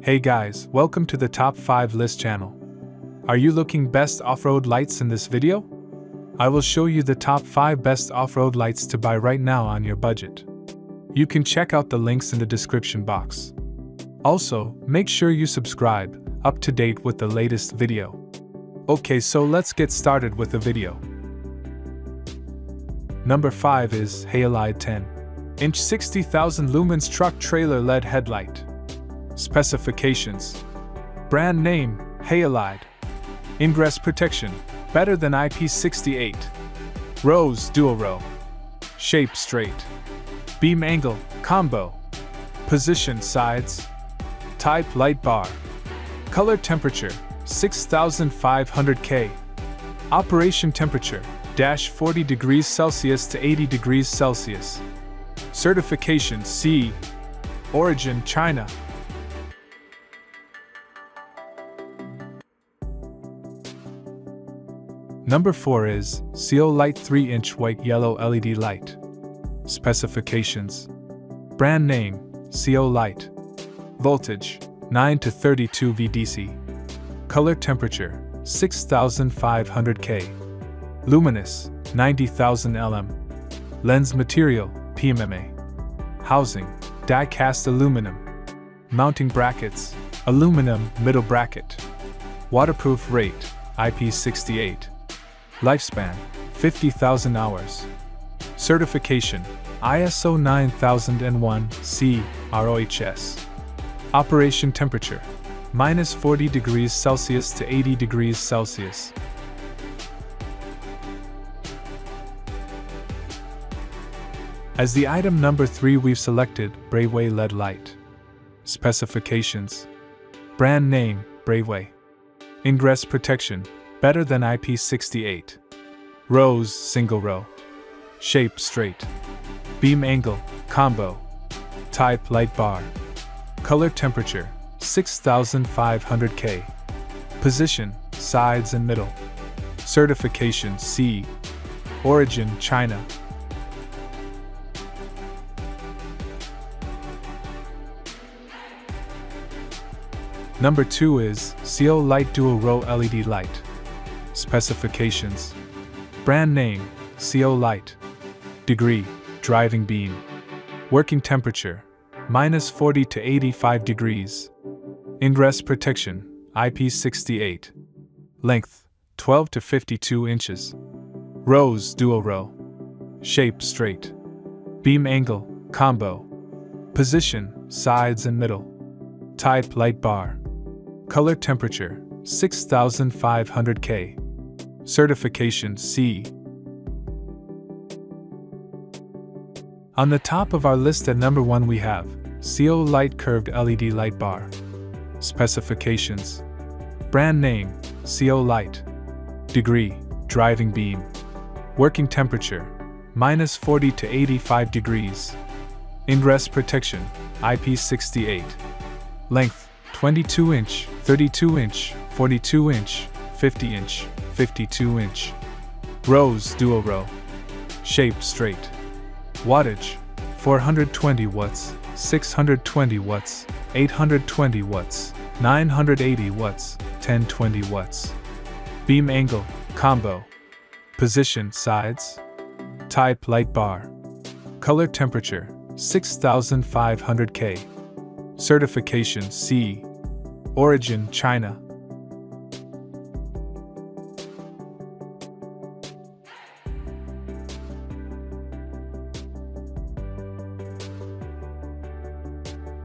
Hey guys, welcome to the Top 5 List channel. Are you looking best off-road lights in this video? I will show you the top 5 best off-road lights to buy right now on your budget. You can check out the links in the description box. Also, make sure you subscribe, up to date with the latest video. Okay, so let's get started with the video. Number 5 is Headlight 10-inch 60,000 lumens truck trailer LED headlight. Specifications: brand name, Headlight. Ingress protection, better than IP68. Rows, dual row. Shape, straight. Beam angle, combo. Position, sides. Type, light bar. Color temperature, 6500 K. Operation temperature, -40 degrees Celsius to 80 degrees Celsius. Certification, CE. Origin, China. Number 4 is Headlight 3-inch white-yellow LED light. Specifications: brand name, Headlight. Voltage, 9 to 32 VDC. Color temperature, 6500 K. Luminous, 90,000 LM. Lens material, PMMA. Housing, die-cast aluminum. Mounting brackets, aluminum middle bracket. Waterproof rate, IP68. Lifespan, 50,000 hours. Certification, ISO 9001 C ROHS. Operation temperature, -40 degrees Celsius to 80 degrees Celsius. As the item number 3, we've selected Braveway LED light. Specifications: brand name, Braveway. Ingress protection, better than IP68. Rows, single row. Shape, straight. Beam angle, combo. Type, light bar. Color temperature, 6500 K. Position, sides and middle. Certification, CE. Origin, China. Number 2 is Headlight Dual Row LED Light. Specifications: brand name, Headlight. Degree, driving beam. Working temperature, -40 to 85 degrees. Ingress protection, IP68. Length, 12 to 52 inches. Rows, dual row. Shape, straight. Beam angle, combo. Position, sides and middle. Type, light bar. Color temperature, 6500 K. Certification, CE. On the top of our list at number 1 we have Headlight Curved LED Light Bar. Specifications: brand name, Headlight. Degree, driving beam. Working temperature, -40 to 85 degrees. Ingress protection, IP68. Length, 22 inch, 32 inch, 42 inch, 50 inch, 52 inch. Rows, dual row. Shape, straight. Wattage, 420 watts, 620 watts, 820 watts, 980 watts, 1020 watts. Beam angle, combo. Position, sides. Type, light bar. Color temperature, 6500 K. Certification, CE. Origin, China.